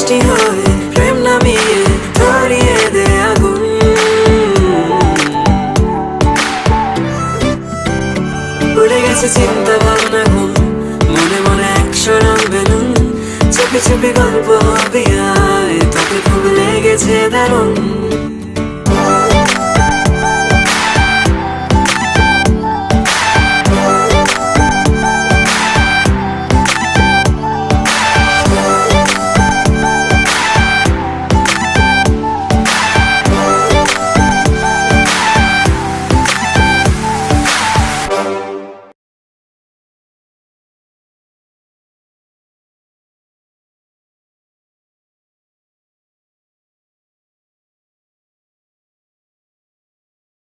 বৃষ্টি হয়ে প্রেম নামিয়ে ধরিয়ে দে আগুন। উড়ে গেছে চিন্তা ভাবনা ঘুম, মনে মনে 100 রং বেলুন। চুপি চুপি গল্প হবে আয়, তোকে খুব লেগেছে দারুণ।